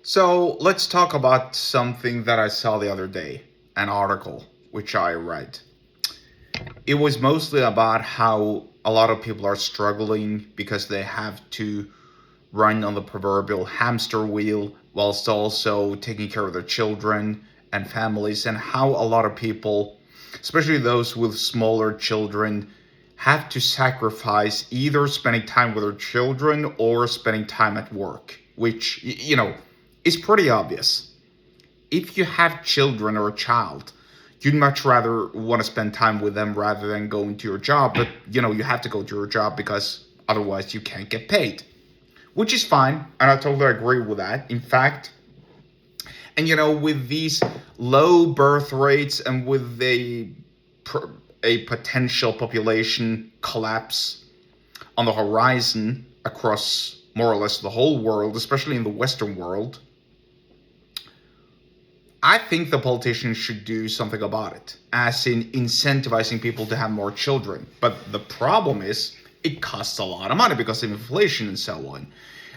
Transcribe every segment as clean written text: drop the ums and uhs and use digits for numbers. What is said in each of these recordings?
So let's talk about something that I saw the other day, an article which I read. It was mostly about how a lot of people are struggling because they have to run on the proverbial hamster wheel whilst also taking care of their children and families, and how a lot of people, especially those with smaller children, have to sacrifice either spending time with their children or spending time at work, which, is pretty obvious. If you have children or a child, you'd much rather want to spend time with them rather than going to your job, but you have to go to your job because otherwise you can't get paid, which is fine, and I totally agree with that. In fact, and with these low birth rates and with a potential population collapse on the horizon across more or less the whole world, especially in the Western world, I think the politicians should do something about it, as in incentivizing people to have more children. But the problem is, it costs a lot of money because of inflation and so on.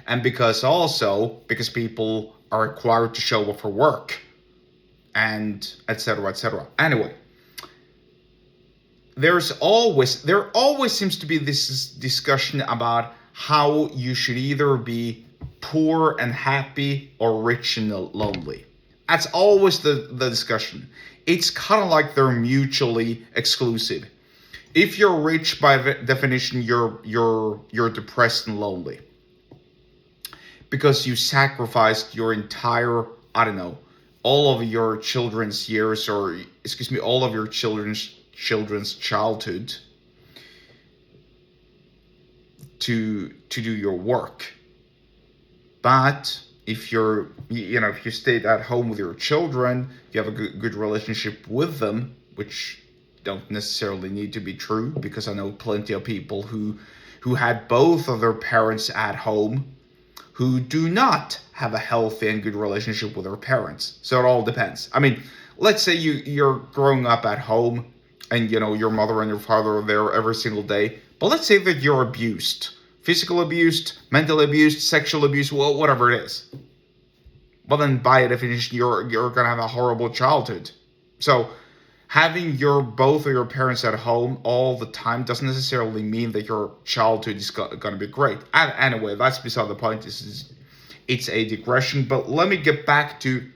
And because people are required to show up for work and etc. etc. Anyway, there always seems to be this discussion about how you should either be poor and happy or rich and lonely. That's always the discussion. It's kind of like they're mutually exclusive. If you're rich, by definition, you're depressed and lonely because you sacrificed your entire, I don't know, all of your children's years, or excuse me, all of your children's childhood to do your work. But if if you stayed at home with your children, you have a good relationship with them, which don't necessarily need to be true, because I know plenty of people who had both of their parents at home who do not have a healthy and good relationship with their parents. So it all depends. I mean, let's say you're growing up at home and your mother and your father are there every single day, but let's say that you're abused. Physical abuse, mental abuse, sexual abuse, well, whatever it is. Well, then by definition, you're gonna have a horrible childhood. So having both of your parents at home all the time doesn't necessarily mean that your childhood is gonna be great. And anyway, that's beside the point. It's a digression, but let me get back to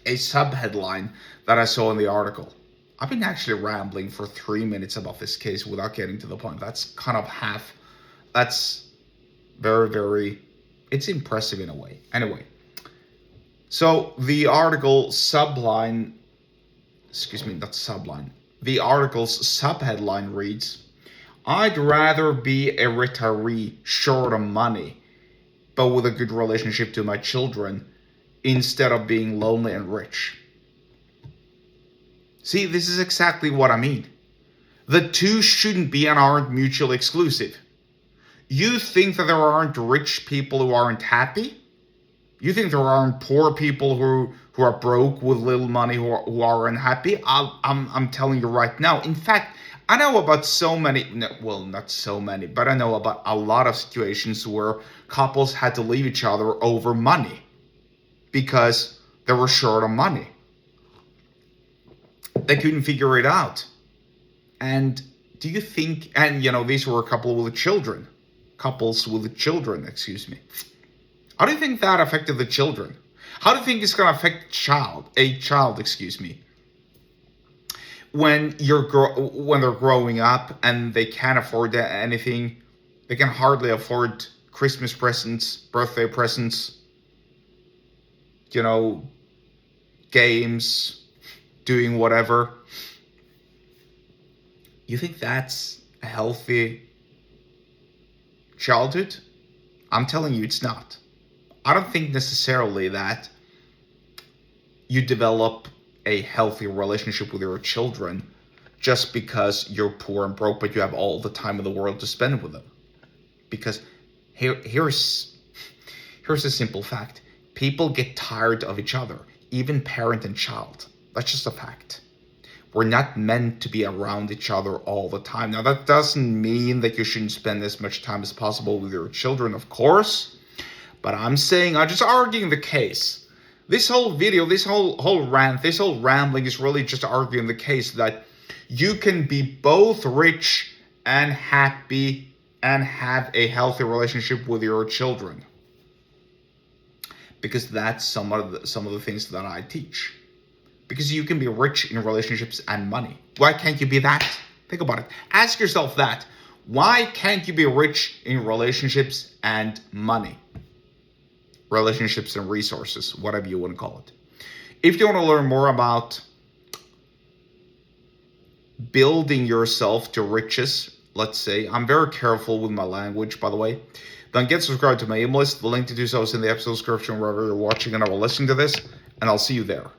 a subheadline that I saw in the article. I've been actually rambling for 3 minutes about this case without getting to the point. That's kind of half. That's very, very, it's impressive in a way. Anyway, so the article's subheadline reads, "I'd rather be a retiree short of money, but with a good relationship to my children, instead of being lonely and rich." See, this is exactly what I mean. The two shouldn't be and aren't mutually exclusive. You think that there aren't rich people who aren't happy? You think there aren't poor people who are broke with little money who are unhappy? I'm telling you right now. In fact, I know about so many, well, not so many, but I know about a lot of situations where couples had to leave each other over money because they were short of money. They couldn't figure it out. And do you think, and these were a couple with children. Couples with children, excuse me. How do you think that affected the children? How do you think it's going to affect a child, excuse me, when they're growing up and they can't afford anything? They can hardly afford Christmas presents, birthday presents, games, doing whatever. You think that's a healthy childhood? I'm telling you, it's not. I don't think necessarily that you develop a healthy relationship with your children just because you're poor and broke, but you have all the time in the world to spend with them. Because here's a simple fact. People get tired of each other, even parent and child. That's just a fact. We're not meant to be around each other all the time. Now, that doesn't mean that you shouldn't spend as much time as possible with your children, of course. But I'm just arguing the case. This whole video, this whole rant, this whole rambling is really just arguing the case that you can be both rich and happy and have a healthy relationship with your children. Because that's some of the things that I teach. Because you can be rich in relationships and money. Why can't you be that? Think about it. Ask yourself that. Why can't you be rich in relationships and money? Relationships and resources, whatever you want to call it. If you want to learn more about building yourself to riches, let's say, I'm very careful with my language, by the way, then get subscribed to my email list. The link to do so is in the episode description wherever you're watching and or listening to this, and I'll see you there.